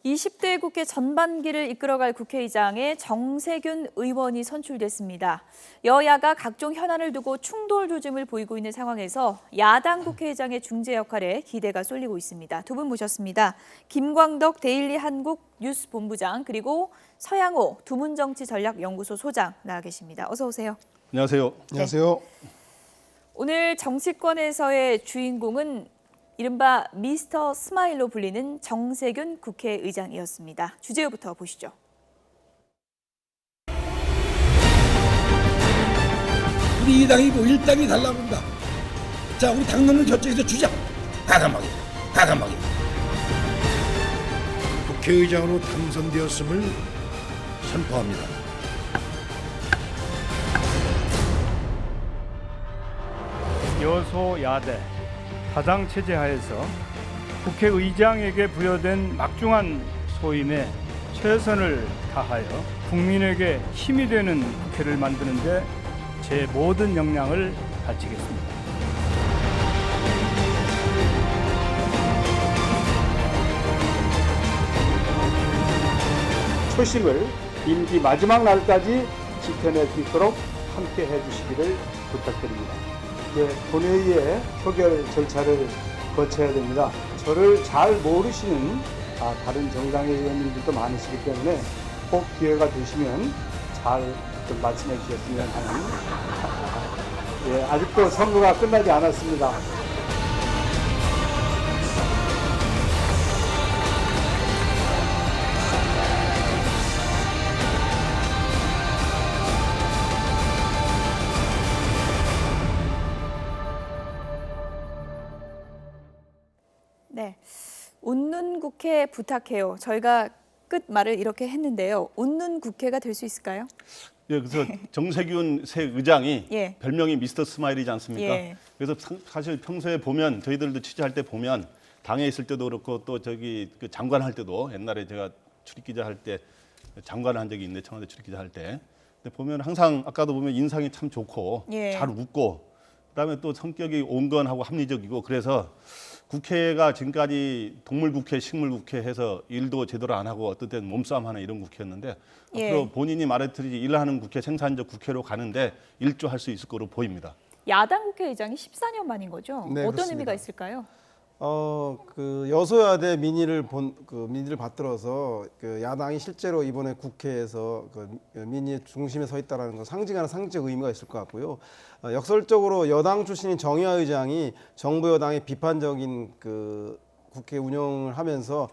20대 국회 전반기를 이끌어갈 국회의장에 정세균 의원이 선출됐습니다. 여야가 각종 현안을 두고 충돌 조짐을 보이고 있는 상황에서 야당 국회의장의 중재 역할에 기대가 쏠리고 있습니다. 두 분 모셨습니다. 김광덕 데일리 한국 뉴스 본부장 그리고 서양호 두문정치전략연구소 소장 나와 계십니다. 어서 오세요. 안녕하세요. 안녕하세요. 오늘 정치권에서의 주인공은 이른바 미스터 스마일로 불리는 정세균 국회의장이었습니다. 주제부터 보시죠. 우리 2당이고 1당이 달라붙는다. 자, 우리 당론을 결정해서 주자. 과감하게. 국회의장으로 당선되었음을 선포합니다. 여소야대 다당체제 하에서 국회의장에게 부여된 막중한 소임에 최선을 다하여 국민에게 힘이 되는 국회를 만드는 데 제 모든 역량을 바치겠습니다. 초심을 임기 마지막 날까지 지켜낼 수 있도록 함께 해주시기를 부탁드립니다. 본회의의 표결 절차를 거쳐야 됩니다. 저를 잘 모르시는 다른 정당의 의원님들도 많으시기 때문에 꼭 기회가 되시면 잘 좀 말씀해 주셨으면 하는 아직도 선거가 끝나지 않았습니다. 네, 웃는 국회 부탁해요. 저희가 끝 말을 이렇게 했는데요. 웃는 국회가 될 수 있을까요? 예, 그래서 정세균 새 의장이 예. 별명이 미스터 스마일이지 않습니까? 예. 그래서 사실 평소에 보면 저희들도 취재할 때 보면 당에 있을 때도 그렇고 또 저기 그 장관 할 때도 옛날에 제가 출입기자 할 때 장관을 한 적이 있는데 청와대 출입기자 할 때 근데 보면 항상 아까도 보면 인상이 참 좋고 예. 잘 웃고 그다음에 또 성격이 온건하고 합리적이고 그래서 국회가 지금까지 동물국회, 식물국회 해서 일도 제대로 안 하고 어떤 때는 몸싸움하는 이런 국회였는데 예. 앞으로 본인이 말했듯이 일하는 국회, 생산적 국회로 가는데 일조할 수 있을 거로 보입니다. 야당 국회의장이 14년 만인 거죠? 네, 어떤 그렇습니다. 의미가 있을까요? 그 여소야대 민의를 민의를 받들어서 그 야당이 실제로 이번에 국회에서 그 민의의 중심에 서 있다라는 걸 상징하는 상징적 의미가 있을 것 같고요. 역설적으로 여당 출신인 정의화 의장이 정부 여당의 비판적인 그 국회 운영을 하면서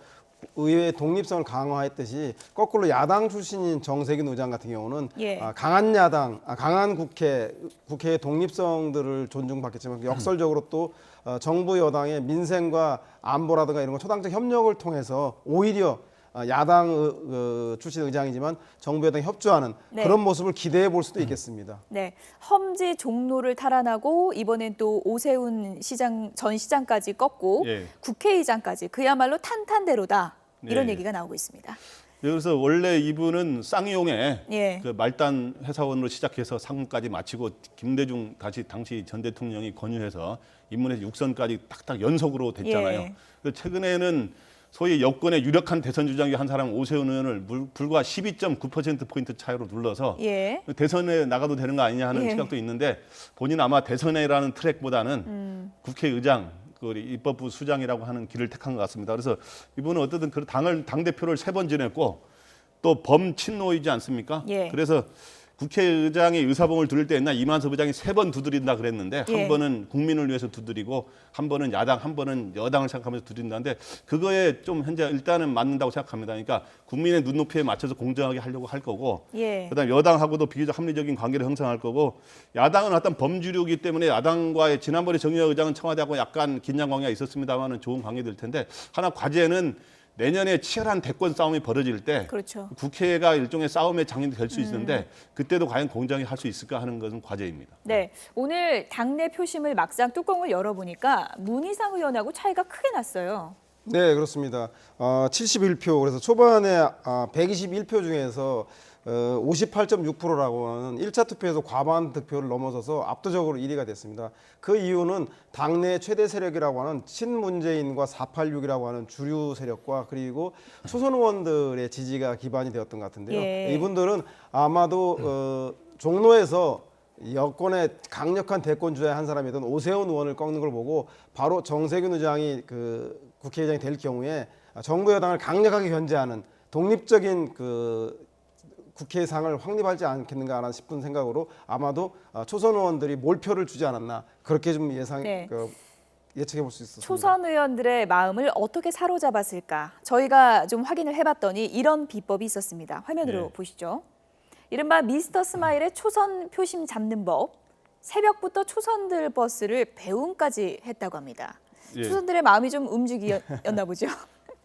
의회의 독립성을 강화했듯이 거꾸로 야당 출신인 정세균 의장 같은 경우는 예. 강한 야당, 강한 국회의 독립성들을 존중받겠지만 역설적으로 또 정부 여당의 민생과 안보라든가 이런 거 초당적 협력을 통해서 오히려 야당 출신 의장이지만 정부 여당이 협조하는 네. 그런 모습을 기대해 볼 수도 있겠습니다. 네, 험지 종로를 탈환하고 이번엔 또 오세훈 전 시장까지 꺾고 예. 국회의장까지 그야말로 탄탄대로다 이런 예. 얘기가 나오고 있습니다. 그래서 원래 이분은 쌍용의 예. 그 말단 회사원으로 시작해서 상무까지 마치고 김대중 당시 전 대통령이 권유해서 입문해서 6선까지 딱딱 연속으로 됐잖아요. 예. 그래서 최근에는 소위 여권의 유력한 대선 주자의 한 사람 오세훈 의원을 불과 12.9%포인트 차이로 눌러서 예. 대선에 나가도 되는 거 아니냐 하는 예. 시각도 있는데 본인 아마 대선에라는 트랙보다는 국회의장, 입법부 수장이라고 하는 길을 택한 것 같습니다. 그래서 이분은 어쨌든 그 당대표를 3번 지냈고 또 범친노이지 않습니까? 예. 그래서 국회의장이 의사봉을 두들 때 옛날 이만섭 의장이 3번 두드린다 그랬는데 예. 한 번은 국민을 위해서 두드리고 한 번은 야당, 한 번은 여당을 생각하면서 두드린다는데 그거에 좀 현재 일단은 맞는다고 생각합니다. 그러니까 국민의 눈높이에 맞춰서 공정하게 하려고 할 거고 예. 그다음에 여당하고도 비교적 합리적인 관계를 형성할 거고 야당은 어떤 범주류이기 때문에 야당과의 지난번에 정의화 의장은 청와대하고 약간 긴장 관계가 있었습니다만은 좋은 관계될 텐데 하나 과제는 내년에 치열한 대권 싸움이 벌어질 때 그렇죠. 국회가 일종의 싸움의 장이 될 수 있는데 그때도 과연 공정히 할 수 있을까 하는 것은 과제입니다. 네, 오늘 당내 표심을 막상 뚜껑을 열어보니까 문희상 의원하고 차이가 크게 났어요. 네, 그렇습니다. 71표, 그래서 초반에 121표 중에서 58.6%라고 하는 1차 투표에서 과반 득표를 넘어서서 압도적으로 1위가 됐습니다. 그 이유는 당내 최대 세력이라고 하는 친문재인과 486이라고 하는 주류 세력과 그리고 초선 의원들의 지지가 기반이 되었던 것 같은데요. 예. 이분들은 아마도 종로에서 여권의 강력한 대권주자의 한 사람이던 오세훈 의원을 꺾는 걸 보고 바로 정세균 의장이 그 국회의장이 될 경우에 정부 여당을 강력하게 견제하는 독립적인 그 국회상을 확립하지 않겠는가 싶은 생각으로 아마도 초선 의원들이 몰표를 주지 않았나 그렇게 좀 네. 예측해 볼 수 있었습니다. 초선 의원들의 마음을 어떻게 사로잡았을까? 저희가 좀 확인을 해봤더니 이런 비법이 있었습니다. 화면으로 네. 보시죠. 이른바 미스터 스마일의 초선 표심 잡는 법. 새벽부터 초선들 버스를 배웅까지 했다고 합니다. 예. 초선들의 마음이 좀 움직였나 보죠.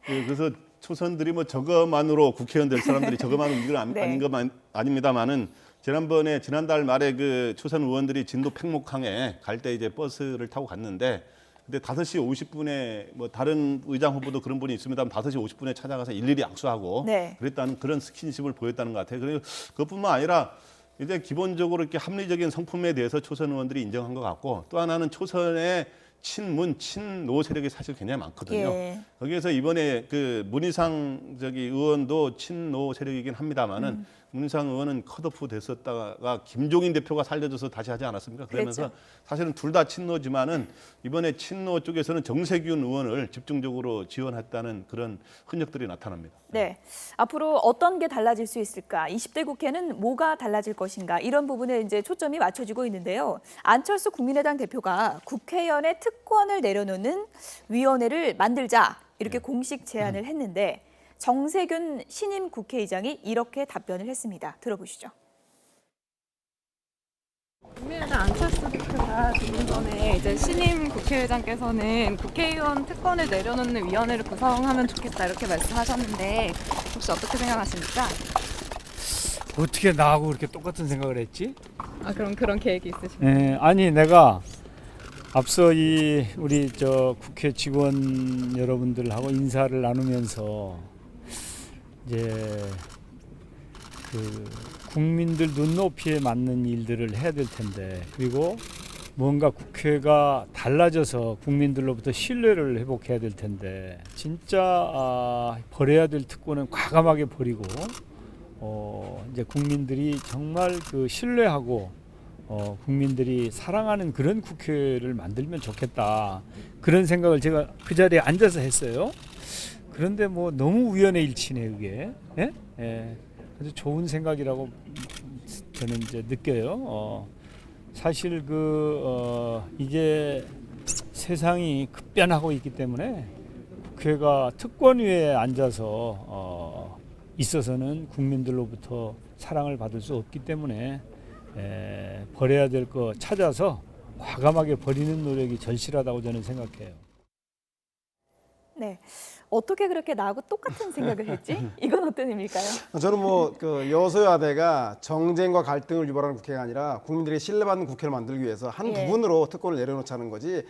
예, 그래서 초선들이 뭐 저거만으로 국회의원 될 사람들이 저거만 움직이는 네. 아닌 건 아닙니다만은 지난달 말에 그 초선 의원들이 진도 팽목항에 갈 때 이제 버스를 타고 갔는데 근데 5시 50분에 뭐 다른 의장 후보도 그런 분이 있습니다만 5시 50분에 찾아가서 일일이 악수하고 네. 그랬다는 그런 스킨십을 보였다는 것 같아요. 그리고 그것뿐만 아니라 이제 기본적으로 이렇게 합리적인 성품에 대해서 초선 의원들이 인정한 것 같고 또 하나는 초선의 친문, 친노 세력이 사실 굉장히 많거든요. 예. 거기에서 이번에 그 문희상 의원도 친노 세력이긴 합니다만은 문희상 의원은 컷오프 됐었다가 김종인 대표가 살려줘서 다시 하지 않았습니까? 그러면서 그랬죠. 사실은 둘 다 친노지만은 이번에 친노 쪽에서는 정세균 의원을 집중적으로 지원했다는 그런 흔적들이 나타납니다. 네. 앞으로 어떤 게 달라질 수 있을까? 20대 국회는 뭐가 달라질 것인가? 이런 부분에 이제 초점이 맞춰지고 있는데요. 안철수 국민의당 대표가 국회의원의 특권을 내려놓는 위원회를 만들자 이렇게 공식 제안을 했는데 정세균 신임 국회의장이 이렇게 답변을 했습니다. 들어보시죠. 국민의당 안철수 대표가 조금 전에 이제 신임 국회의장께서는 국회의원 특권을 내려놓는 위원회를 구성하면 좋겠다 이렇게 말씀하셨는데 혹시 어떻게 생각하십니까? 어떻게 나하고 그렇게 똑같은 생각을 했지? 아 그럼 그런 계획이 있으신가요? 아니 내가 앞서 우리 국회 직원 여러분들하고 인사를 나누면서 이제 그 국민들 눈높이에 맞는 일들을 해야 될 텐데 그리고 뭔가 국회가 달라져서 국민들로부터 신뢰를 회복해야 될 텐데 진짜 버려야 될 특권은 과감하게 버리고 이제 국민들이 정말 그 신뢰하고 국민들이 사랑하는 그런 국회를 만들면 좋겠다 그런 생각을 제가 그 자리에 앉아서 했어요. 그런데 뭐 너무 우연의 일치네 그게. 예? 예. 아주 좋은 생각이라고 저는 이제 느껴요. 사실 이제 세상이 급변하고 있기 때문에 국회가 특권위에 앉아서 있어서는 국민들로부터 사랑을 받을 수 없기 때문에 버려야 될 거 찾아서 과감하게 버리는 노력이 절실하다고 저는 생각해요. 네. 어떻게 그렇게 나하고 똑같은 생각을 했지? 이건 어떤 의미일까요? 저는 그 여소야대가 정쟁과 갈등을 유발하는 국회가 아니라 국민들이 신뢰받는 국회를 만들기 위해서 한 예. 부분으로 특권을 내려놓자는 거지.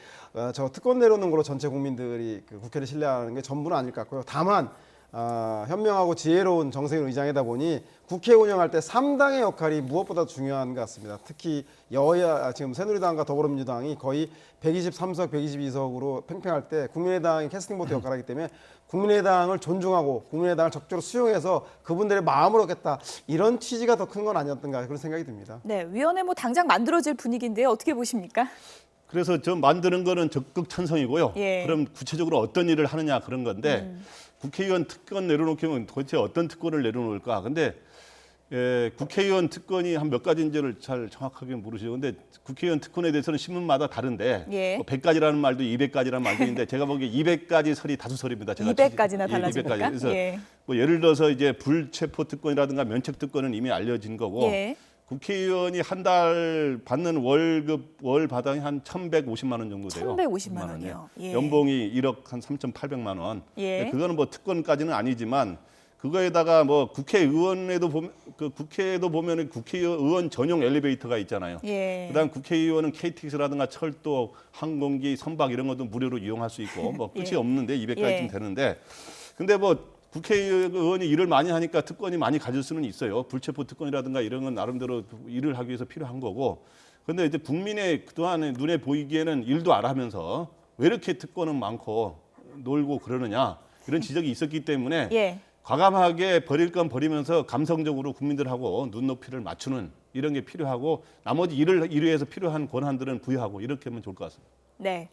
저 특권 내려놓는 걸로 전체 국민들이 그 국회를 신뢰하는 게 전부는 아닐 것 같고요. 다만 현명하고 지혜로운 정세균 의장이다 보니 국회 운영할 때 3당의 역할이 무엇보다 중요한 것 같습니다. 특히 여야 지금 새누리당과 더불어민주당이 거의 123석, 122석으로 팽팽할 때 국민의당이 캐스팅보트 역할을 하기 때문에 국민의당을 존중하고 국민의당을 적극적으로 수용해서 그분들의 마음을 얻겠다 이런 취지가 더 큰 건 아니었던가 그런 생각이 듭니다. 네, 위원회 뭐 당장 만들어질 분위기인데요. 어떻게 보십니까? 그래서 저 만드는 거는 적극 찬성이고요. 예. 그럼 구체적으로 어떤 일을 하느냐 그런 건데 국회의원 특권 내려놓기면 도대체 어떤 특권을 내려놓을까? 근데 국회의원 특권이 한 몇 가지인지를 잘 정확하게 모르시죠. 근데 국회의원 특권에 대해서는 신문마다 다른데 예. 뭐 100가지라는 말도 200가지라는 말도 있는데 제가 보기에 200가지 설이 다수 설입니다. 제가 200가지나 200가지. 달라집니까? 그래서 예. 뭐 예를 들어서 이제 불체포 특권이라든가 면책 특권은 이미 알려진 거고 예. 국회의원이 한 달 받는 월급 월 바당이 한 1,150만 원 정도 돼요. 1,150만 원이요. 예. 연봉이 1억 한 3,800만 원. 예. 근데 그거는 뭐 특권까지는 아니지만 그거에다가 뭐 국회의원에도 보면 국회에도 보면은 국회의원 전용 엘리베이터가 있잖아요. 예. 그다음 국회의원은 KTX라든가 철도, 항공기, 선박 이런 것도 무료로 이용할 수 있고 뭐 끝이 예. 없는데 200가지쯤 예. 되는데 근데 뭐 국회의원이 일을 많이 하니까 특권이 많이 가질 수는 있어요. 불체포 특권이라든가 이런 건 나름대로 일을 하기 위해서 필요한 거고. 그런데 이제 국민의 그동안 눈에 보이기에는 일도 안 하면서 왜 이렇게 특권은 많고 놀고 그러느냐 이런 지적이 있었기 때문에 예. 과감하게 버릴 건 버리면서 감성적으로 국민들하고 눈높이를 맞추는 이런 게 필요하고 나머지 일을 위해서 필요한 권한들은 부여하고 이렇게 하면 좋을 것 같습니다. 네.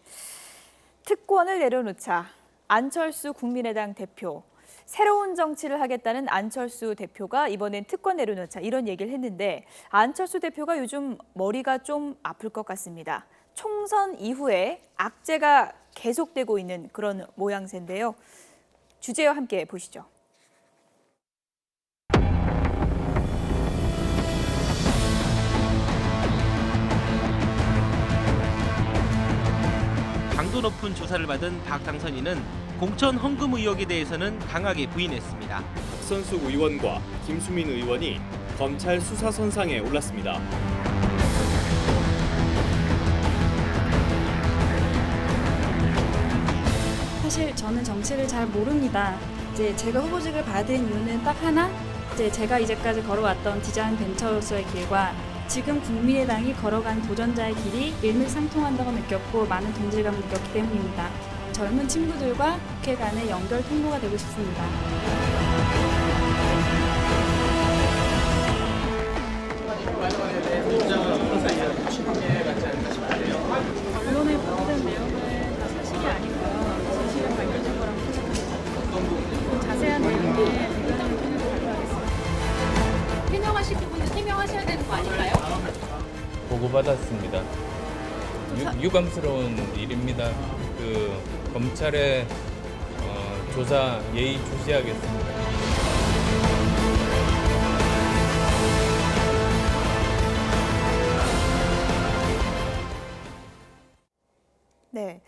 특권을 내려놓자. 안철수 국민의당 대표. 새로운 정치를 하겠다는 안철수 대표가 이번엔 특권 내려놓자 이런 얘기를 했는데 안철수 대표가 요즘 머리가 좀 아플 것 같습니다. 총선 이후에 악재가 계속되고 있는 그런 모양새인데요. 주제와 함께 보시죠. 강도 높은 조사를 받은 박 당선인은 공천 헌금 의혹에 대해서는 강하게 부인했습니다. 박선숙 의원과 김수민 의원이 검찰 수사선상에 올랐습니다. 사실 저는 정치를 잘 모릅니다. 이제 제가 후보직을 받은 이유는 딱 하나, 이제 제가 이제까지 걸어왔던 디자인 벤처로서의 길과 지금 국민의당이 걸어간 도전자의 길이 일맥상통한다고 느꼈고 많은 동질감을 느꼈기 때문입니다. 젊은 친구들과 국회 간의 연결 통로가 되고 싶습니다. 언론에 보도된 내용은 다 사실이 아니고요. 진실에 밝혀진 거라고 생각합니다. 자세한 내용은 대변인을 통해서 발표하겠습니다. 해명하실 부분은 해명하셔야 되는 거 아닌가요? 보고받았습니다. 유감스러운 일입니다. 검찰의 조사 예의주시하겠습니다. 네.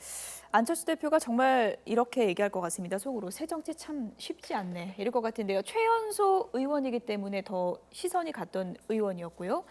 안철수 대표가 정말 이렇게 얘기할 것 같습니다. 속으로 새 정치 참 쉽지 않네. 이럴 것 같은데요. 최연소 의원이기 때문에 더 시선이 갔던 의원이었고요.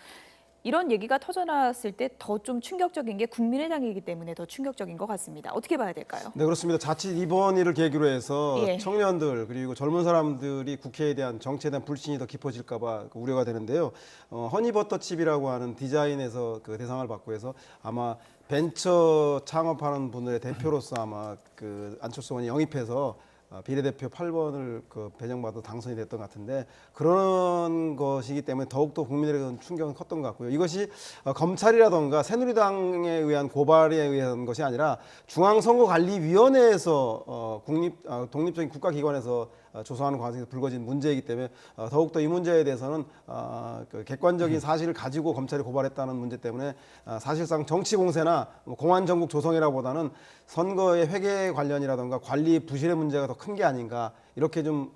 이런 얘기가 터져나왔을 때 더 좀 충격적인 게 국민의당이기 때문에 더 충격적인 것 같습니다. 어떻게 봐야 될까요? 네, 그렇습니다. 자칫 이번 일을 계기로 해서 예. 청년들 그리고 젊은 사람들이 국회에 대한 정치에 대한 불신이 더 깊어질까 봐 우려가 되는데요. 허니버터칩이라고 하는 디자인에서 그 대상을 받고 해서 아마 벤처 창업하는 분들의 대표로서 아마 그 안철수 의원이 영입해서 비례대표 8번을 배정받아 당선이 됐던 것 같은데 그런 것이기 때문에 더욱더 국민들에게는 충격은 컸던 것 같고요. 이것이 검찰이라던가 새누리당에 의한 고발에 의한 것이 아니라 중앙선거관리위원회에서 독립적인 국가기관에서 조사하는 과정에서 불거진 문제이기 때문에 더욱더 이 문제에 대해서는 객관적인 사실을 가지고 검찰이 고발했다는 문제 때문에 사실상 정치 공세나 공안 정국 조성이라보다는 선거의 회계 관련이라던가 관리 부실의 문제가 더 큰 게 아닌가 이렇게 좀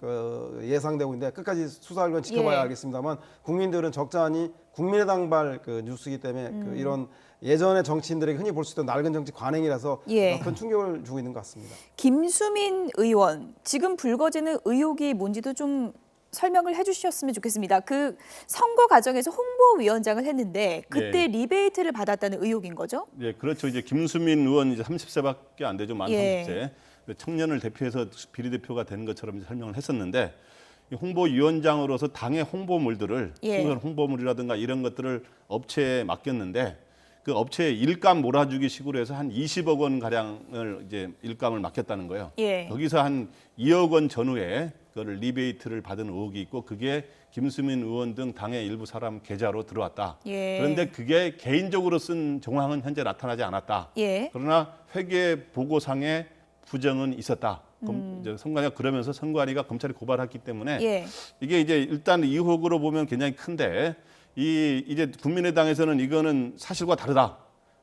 예상되고 있는데 끝까지 수사를 건 지켜봐야 예. 알겠습니다만 국민들은 적잖이 국민의당발 뉴스이기 때문에 이런 예전의 정치인들에게 흔히 볼 수 있던 낡은 정치 관행이라서 예. 큰 충격을 주고 있는 것 같습니다. 김수민 의원, 지금 불거지는 의혹이 뭔지도 좀 설명을 해주셨으면 좋겠습니다. 그 선거 과정에서 홍보위원장을 했는데 그때 리베이트를 받았다는 의혹인 거죠? 네, 그렇죠. 이제 김수민 의원 이제 30세밖에 안 되죠. 만 예. 30세. 청년을 대표해서 비례대표가 된 것처럼 설명을 했었는데 이 홍보위원장으로서 당의 홍보물들을 예. 총선 홍보물이라든가 이런 것들을 업체에 맡겼는데 그 업체에 일감 몰아주기 식으로 해서 한 20억 원 가량을 이제 일감을 맡겼다는 거예요. 예. 거기서 한 2억 원 전후에 그거를 리베이트를 받은 의혹이 있고 그게 김수민 의원 등 당의 일부 사람 계좌로 들어왔다. 예. 그런데 그게 개인적으로 쓴 정황은 현재 나타나지 않았다. 예. 그러나 회계 보고상에 부정은 있었다. 이제 선관위가 그러면서 선관위가 검찰이 고발했기 때문에 예. 이게 이제 일단 의혹으로 보면 굉장히 큰데 이제 국민의당에서는 이거는 사실과 다르다.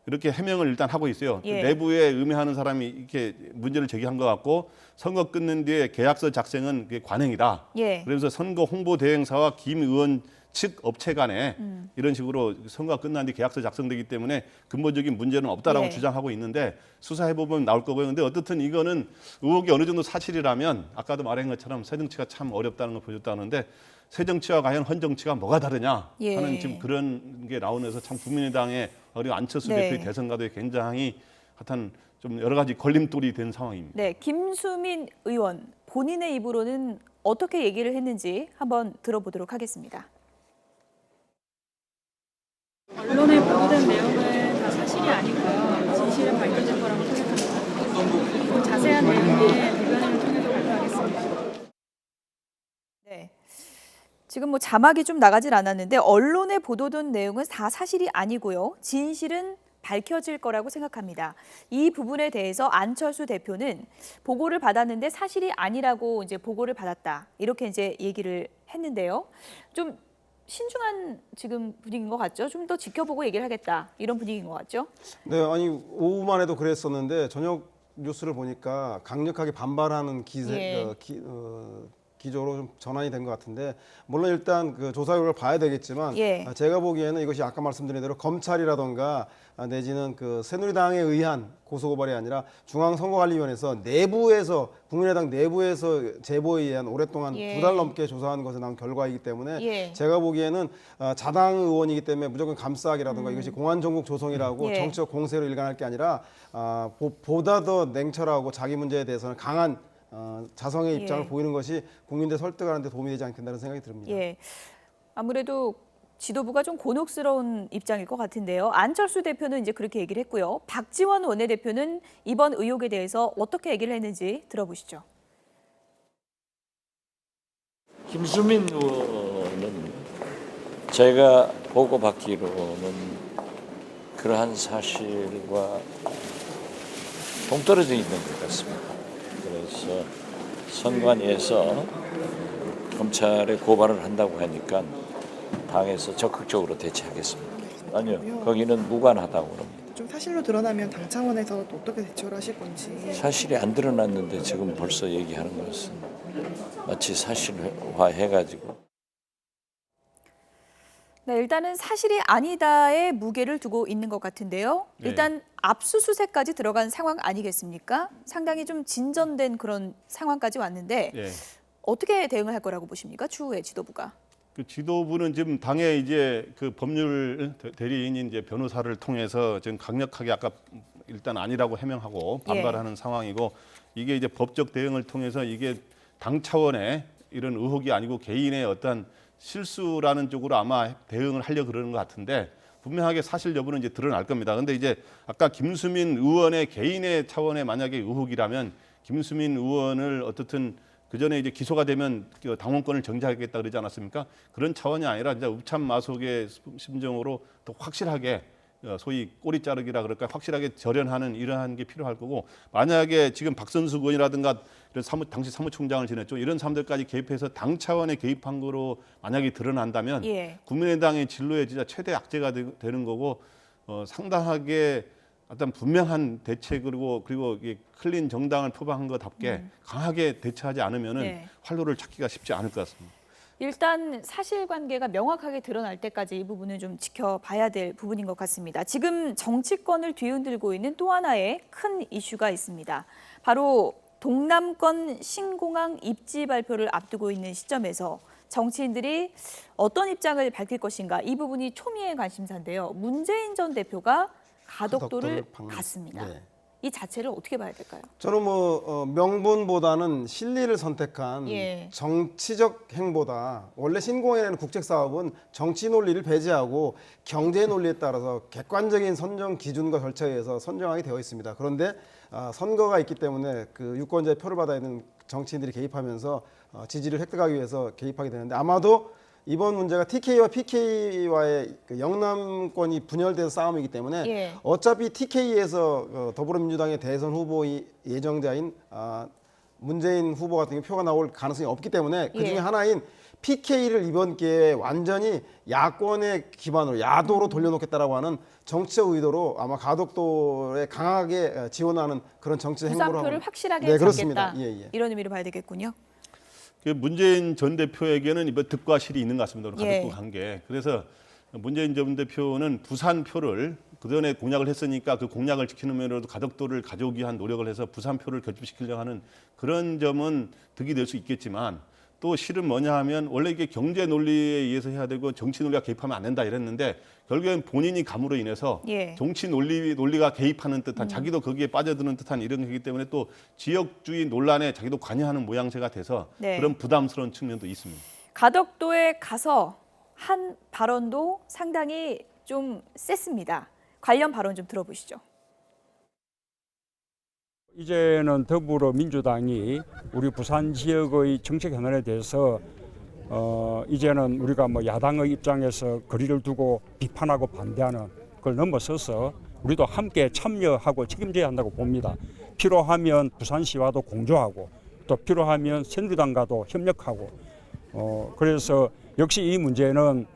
이렇게 해명을 일단 하고 있어요. 예. 내부에 음해하는 사람이 이렇게 문제를 제기한 것 같고 선거 끝낸 뒤에 계약서 작성은 그게 관행이다. 예. 그러면서 선거 홍보 대행사와 김 의원 측 업체 간에 이런 식으로 선거가 끝난 뒤 계약서 작성되기 때문에 근본적인 문제는 없다라고 예. 주장하고 있는데 수사해보면 나올 거고요. 근데 어떻든 이거는 의혹이 어느 정도 사실이라면 아까도 말한 것처럼 새정치가 참 어렵다는 걸 보여줬다는데 새정치와 과연 헌정치가 뭐가 다르냐 예. 하는 지금 그런 게 나오면서 참 국민의당의 그리고 안철수 네. 대표의 대선가도에 굉장히 하여튼 좀 여러 가지 걸림돌이 된 상황입니다. 네, 김수민 의원 본인의 입으로는 어떻게 얘기를 했는지 한번 들어보도록 하겠습니다. 언론에 보도된 내용은 다 사실이 아니고요. 진실은 밝혀질 거라고 생각합니다. 그리고 자세한 내용은 대변인을 통해서 발표하겠습니다. 네. 지금 뭐 자막이 좀 나가질 않았는데 언론에 보도된 내용은 다 사실이 아니고요. 진실은 밝혀질 거라고 생각합니다. 이 부분에 대해서 안철수 대표는 보고를 받았는데 사실이 아니라고 이제 보고를 받았다. 이렇게 이제 얘기를 했는데요. 좀 신중한 지금 분위기인 것 같죠? 좀 더 지켜보고 얘기를 하겠다. 이런 분위기인 것 같죠? 네, 아니 오후만 해도 그랬었는데 저녁 뉴스를 보니까 강력하게 반발하는 기조로 좀 전환이 된 것 같은데 물론 일단 그 조사 결과를 봐야 되겠지만 제가 보기에는 이것이 아까 말씀드린 대로 검찰이라던가 내지는 그 새누리당에 의한 고소고발이 아니라 중앙선거관리위원회에서 내부에서 국민의당 내부에서 제보에 의한 오랫동안 2달 넘게 조사한 것에 나온 결과이기 때문에 제가 보기에는 자당 의원이기 때문에 무조건 감싸기라든가 이것이 공안정국 조성이라고 정치적 공세로 일관할 게 아니라 보다 더 냉철하고 자기 문제에 대해서는 강한 자성의 입장을 보이는 것이 국민들 설득하는 데 도움이 되지 않겠다는 생각이 듭니다. 아무래도 지도부가 좀 곤혹스러운 입장일 것 같은데요. 안철수 대표는 이제 그렇게 얘기를 했고요. 박지원 원내대표는 이번 의혹에 대해서 어떻게 얘기를 했는지 들어보시죠. 김수민 의원은 제가 보고받기로는 그러한 사실과 동떨어져 있는 것 같습니다. 그래서 선관위에서 검찰에 고발을 한다고 하니까 당에서 적극적으로 대처하겠습니다. 아니요, 거기는 무관하다고 그럽니다. 좀 사실로 드러나면 당 차원에서 또 어떻게 대처를 하실 건지. 사실이 안 드러났는데 지금 벌써 얘기하는 것은 마치 사실화해가지고. 네, 일단은 사실이 아니다의 무게를 두고 있는 것 같은데요. 일단 압수수색까지 들어간 상황 아니겠습니까? 상당히 좀 진전된 그런 상황까지 왔는데 어떻게 대응을 할 거라고 보십니까? 추후에 지도부가. 그 지도부는 지금 당의 이제 그 법률 대리인인 이제 변호사를 통해서 지금 강력하게 아까 일단 아니라고 해명하고 반발하는 상황이고 이게 이제 법적 대응을 통해서 이게 당 차원의 이런 의혹이 아니고 개인의 어떤 실수라는 쪽으로 아마 대응을 하려고 그러는 것 같은데 분명하게 사실 여부는 이제 드러날 겁니다. 근데 이제 아까 김수민 의원의 개인의 차원의 만약에 의혹이라면 김수민 의원을 어떻든 그 전에 이제 기소가 되면 당원권을 정지하겠다 그러지 않았습니까? 그런 차원이 아니라 진짜 우참마속의 심정으로 더 확실하게 소위 꼬리 자르기라 그럴까 확실하게 절연하는 이러한 게 필요할 거고 만약에 지금 박선수 의원이라든가 이런 당시 사무총장을 지냈죠. 이런 사람들까지 개입해서 당 차원에 개입한 거로 만약에 드러난다면 국민의당의 진로에 진짜 최대 악재가 되는 거고 상당하게 어떤 분명한 대책으로 그리고 클린 정당을 표방한 것답게 강하게 대처하지 않으면은 활로를 찾기가 쉽지 않을 것 같습니다. 일단 사실관계가 명확하게 드러날 때까지 이 부분은 좀 지켜봐야 될 부분인 것 같습니다. 지금 정치권을 뒤흔들고 있는 또 하나의 큰 이슈가 있습니다. 바로 동남권 신공항 입지 발표를 앞두고 있는 시점에서 정치인들이 어떤 입장을 밝힐 것인가 이 부분이 초미의 관심사인데요. 문재인 전 대표가 가덕도를 갔습니다. 이 자체를 어떻게 봐야 될까요? 저는 명분보다는 실리를 선택한 정치적 행보다 원래 신공항이라는 국책 사업은 정치 논리를 배제하고 경제 논리에 따라서 객관적인 선정 기준과 절차에 의해서 선정하게 되어 있습니다. 그런데 선거가 있기 때문에 그 유권자의 표를 받아야 하는 정치인들이 개입하면서 지지를 획득하기 위해서 개입하게 되는데 아마도 이번 문제가 TK와 PK와의 그 영남권이 분열된 싸움이기 때문에 어차피 TK에서 더불어민주당의 대선 후보 예정자인 문재인 후보 같은 경우 표가 나올 가능성이 없기 때문에 그중에 하나인 PK를 이번 기회에 완전히 야권의 기반으로 야도로 돌려놓겠다라고 하는 정치적 의도로 아마 가덕도에 강하게 지원하는 그런 정치 행보를 하고 부산표를 확실하게 잡겠다. 예. 이런 의미로 봐야 되겠군요. 문재인 전 대표에게는 이번 득과 실이 있는 것 같습니다. 가덕도 관계. 그래서 문재인 전 대표는 부산 표를 그전에 공약을 했으니까 그 공약을 지키는 면으로도 가덕도를 가져오기 위한 노력을 해서 부산 표를 결집시키려고 하는 그런 점은 득이 될 수 있겠지만 또 실은 뭐냐 하면 원래 이게 경제 논리에 의해서 해야 되고 정치 논리가 개입하면 안 된다 이랬는데 결국엔 본인이 감으로 인해서 예. 정치 논리가 개입하는 듯한 자기도 거기에 빠져드는 듯한 이런 거기 때문에 또 지역주의 논란에 자기도 관여하는 모양새가 돼서 네. 그런 부담스러운 측면도 있습니다. 가덕도에 가서 한 발언도 상당히 좀 셌습니다. 관련 발언 좀 들어보시죠. 이제는 더불어민주당이 우리 부산 지역의 정책 현안에 대해서 이제는 우리가 뭐 야당의 입장에서 거리를 두고 비판하고 반대하는 그걸 넘어서서 우리도 함께 참여하고 책임져야 한다고 봅니다. 필요하면 부산시와도 공조하고 또 필요하면 새누리당과도 협력하고 그래서 역시 이 문제는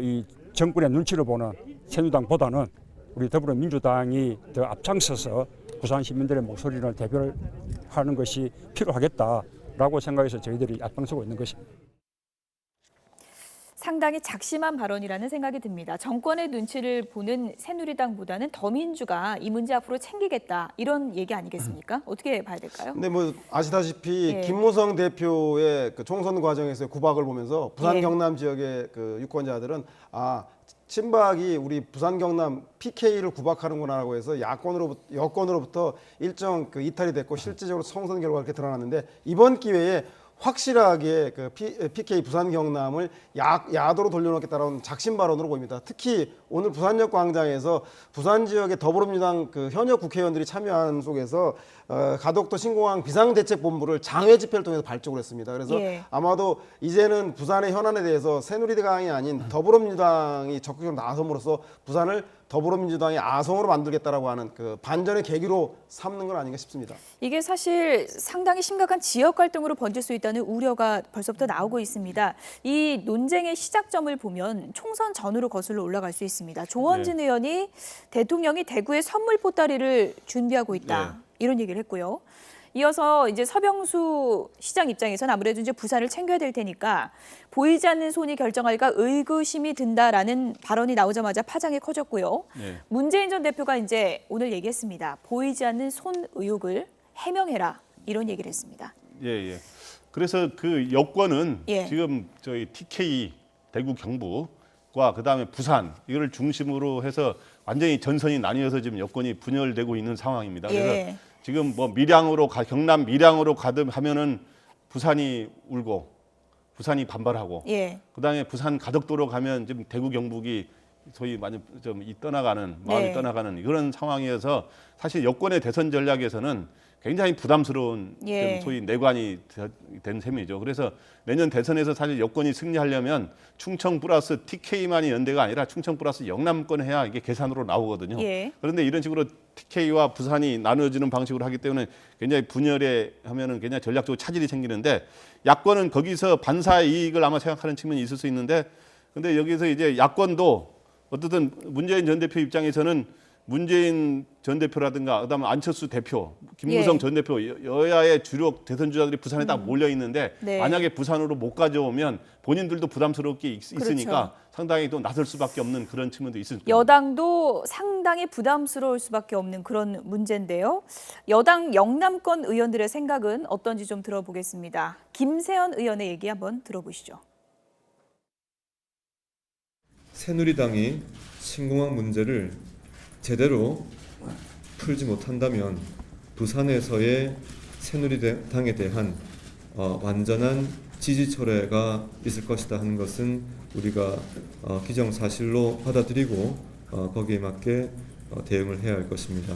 이 정권의 눈치를 보는 새누리당보다는 우리 더불어민주당이 더 앞장서서 부산 시민들의 목소리를 대변하는 것이 필요하겠다라고 생각해서 저희들이 앞장서고 있는 것입니다. 상당히 작심한 발언이라는 생각이 듭니다. 정권의 눈치를 보는 새누리당보다는 더민주가 이 문제 앞으로 챙기겠다 이런 얘기 아니겠습니까? 어떻게 봐야 될까요? 근데 뭐 아시다시피 예. 김무성 대표의 그 총선 과정에서의 구박을 보면서 부산 예. 경남 지역의 그 유권자들은 친박이 우리 부산 경남 PK를 구박하는구나라고 해서 여권으로부터 일정 그 이탈이 됐고 실질적으로 총선 결과가 그렇게 드러났는데 이번 기회에 확실하게 그 PK 부산 경남을 야도로 돌려놓겠다라는 작심 발언으로 보입니다. 특히 오늘 부산역 광장에서 부산 지역의 더불어민주당 그 현역 국회의원들이 참여하는 속에서 가덕도 신공항 비상대책본부를 장외 집회를 통해서 발족을 했습니다. 그래서 예. 아마도 이제는 부산의 현안에 대해서 새누리당이 아닌 더불어민주당이 적극적으로 나섬으로써 부산을 더불어민주당의 아성으로 만들겠다라고 하는 그 반전의 계기로 삼는 건 아닌가 싶습니다. 이게 사실 상당히 심각한 지역 갈등으로 번질 수 있다는 우려가 벌써부터 나오고 있습니다. 이 논쟁의 시작점을 보면 총선 전으로 거슬러 올라갈 수 있습니다. 조원진 의원이 대통령이 대구에 선물 보따리를 준비하고 있다. 이런 얘기를 했고요. 이어서 이제 서병수 시장 입장에서는 아무래도 이제 부산을 챙겨야 될 테니까 보이지 않는 손이 결정할까 의구심이 든다라는 발언이 나오자마자 파장이 커졌고요. 문재인 전 대표가 이제 오늘 얘기했습니다. 보이지 않는 손 의혹을 해명해라 이런 얘기를 했습니다. 예. 그래서 그 여권은 예. 지금 저희 TK 대구 경북과 그다음에 부산 이걸 중심으로 해서 완전히 전선이 나뉘어서 지금 여권이 분열되고 있는 상황입니다. 그래서 예. 지금 뭐 경남 밀양으로 가든 하면은 부산이 울고 부산이 반발하고 예. 그다음에 부산 가덕도로 가면 지금 대구 경북이 소위 많이 좀 떠나가는 마음이 네. 떠나가는 그런 상황이어서 사실 여권의 대선 전략에서는 굉장히 부담스러운 예. 좀 소위 내관이 된 셈이죠. 그래서 내년 대선에서 사실 여권이 승리하려면 충청 플러스 TK만이 연대가 아니라 충청 플러스 영남권 해야 이게 계산으로 나오거든요. 예. 그런데 이런 식으로 TK와 부산이 나눠지는 방식으로 하기 때문에 굉장히 분열에 하면은 굉장히 전략적으로 차질이 생기는데 야권은 거기서 반사 이익을 아마 생각하는 측면이 있을 수 있는데 근데 여기서 이제 야권도 어쨌든 문재인 전 대표 입장에서는 문재인 전 대표라든가 그다음에 안철수 대표, 김무성 예. 전 대표 여야의 주력 대선 주자들이 부산에 딱 몰려 있는데 네. 만약에 부산으로 못 가져오면 본인들도 부담스럽게 있으니까 그렇죠. 상당히 또 나설 수밖에 없는 그런 측면도 있을 겁니다. 여당도 상당히 부담스러울 수밖에 없는 그런 문제인데요. 여당 영남권 의원들의 생각은 어떤지 좀 들어보겠습니다. 김세현 의원의 얘기 한번 들어보시죠. 새누리당이 신공항 문제를 제대로 풀지 못한다면 부산에서의 새누리당에 대한 완전한 지지 철회가 있을 것이다 하는 것은 우리가 기정사실로 받아들이고 거기에 맞게 대응을 해야 할 것입니다.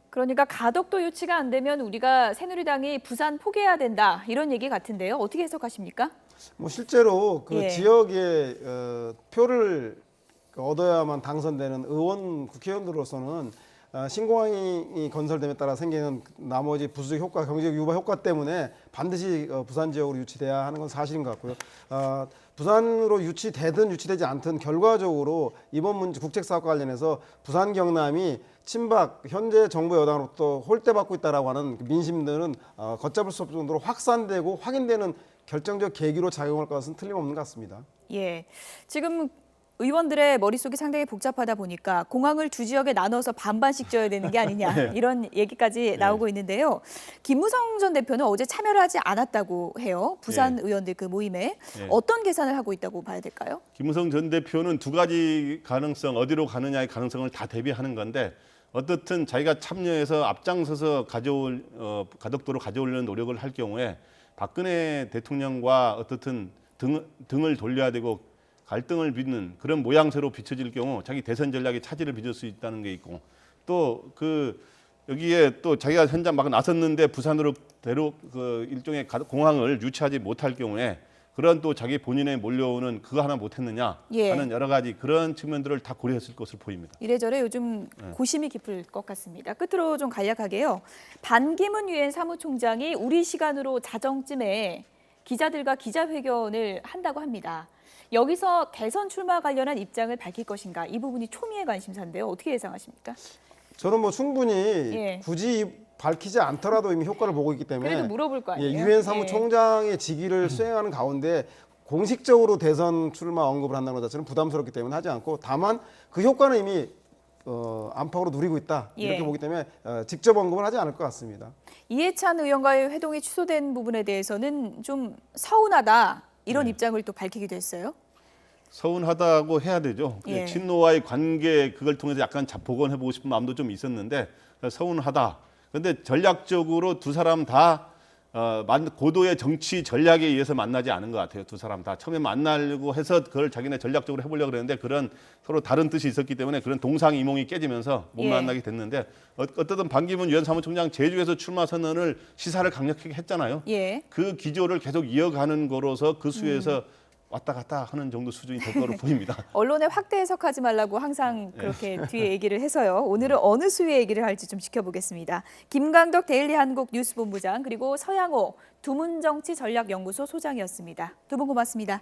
그러니까 가덕도 유치가 안 되면 우리가 새누리당이 부산 포기해야 된다 이런 얘기 같은데요. 어떻게 해석하십니까? 뭐 실제로 그 예. 지역의 표를 얻어야만 당선되는 의원 국회의원들로서는 신공항이 건설됨에 따라 생기는 나머지 부수적 효과, 경제적 유발 효과 때문에 반드시 부산 지역으로 유치돼야 하는 건 사실인 것 같고요. 부산으로 유치되든 유치되지 않든 결과적으로 이번 문제 국책사업과 관련해서 부산 경남이 친박 현재 정부 여당으로부터 홀대받고 있다라고 하는 민심들은 걷잡을 수 없을 정도로 확산되고 확인되는 결정적 계기로 작용할 것은 틀림없는 것 같습니다. 예, 지금 의원들의 머릿속이 상당히 복잡하다 보니까 공항을 두 지역에 나눠서 반반씩 지어야 되는 게 아니냐 네. 이런 얘기까지 나오고 있는데요. 김무성 전 대표는 어제 참여를 하지 않았다고 해요. 부산 의원들 그 모임에. 어떤 계산을 하고 있다고 봐야 될까요? 김무성 전 대표는 두 가지 가능성, 어디로 가느냐의 가능성을 다 대비하는 건데 어떻든 자기가 참여해서 앞장서서 가덕도로 가져오려는 노력을 할 경우에 박근혜 대통령과 어떻든 등을 돌려야 되고 갈등을 빚는 그런 모양새로 비춰질 경우 자기 대선 전략에 차질을 빚을 수 있다는 게 있고 또 여기에 또 자기가 현장 막 나섰는데 부산으로 일종의 공항을 유치하지 못할 경우에 그런 또 자기 본인에 몰려오는 그거 하나 못했느냐 하는 여러 가지 그런 측면들을 다 고려했을 것으로 보입니다. 이래저래 요즘 고심이 깊을 것 같습니다. 끝으로 좀 간략하게요. 반기문 유엔 사무총장이 우리 시간으로 자정쯤에 기자들과 기자회견을 한다고 합니다. 여기서 대선 출마 관련한 입장을 밝힐 것인가 이 부분이 초미의 관심사인데요. 어떻게 예상하십니까? 저는 뭐 충분히 굳이 밝히지 않더라도 이미 효과를 보고 있기 때문에 그래도 물어볼 거 아니에요? 유엔 사무총장의 직위를 수행하는 가운데 공식적으로 대선 출마 언급을 한다는 것 자체는 부담스럽기 때문에 하지 않고 다만 그 효과는 이미 안팎으로 누리고 있다 이렇게 보기 때문에 직접 언급을 하지 않을 것 같습니다. 이해찬 의원과의 회동이 취소된 부분에 대해서는 좀 서운하다 이런 입장을 또 밝히기도 했어요. 서운하다고 해야 되죠. 친노와의 관계 그걸 통해서 약간 복원해보고 싶은 마음도 좀 있었는데 서운하다. 그런데 전략적으로 두 사람 다 고도의 정치 전략에 의해서 만나지 않은 것 같아요. 두 사람 다 처음에 만나려고 해서 그걸 자기네 전략적으로 해보려고 그랬는데 그런 서로 다른 뜻이 있었기 때문에 그런 동상이몽이 깨지면서 못 만나게 됐는데 어쨌든 반기문 유엔 사무총장 제주에서 출마 선언을 시사를 강력하게 했잖아요. 그 기조를 계속 이어가는 거로서 그 수에서 왔다 갔다 하는 정도 수준이 될 거로 보입니다. 언론에 확대 해석하지 말라고 항상 그렇게 뒤에 얘기를 해서요. 오늘은 어느 수의 얘기를 할지 좀 지켜보겠습니다. 김광덕 데일리 한국 뉴스본부장 그리고 서양호 두문정치전략연구소 소장이었습니다. 두 분 고맙습니다.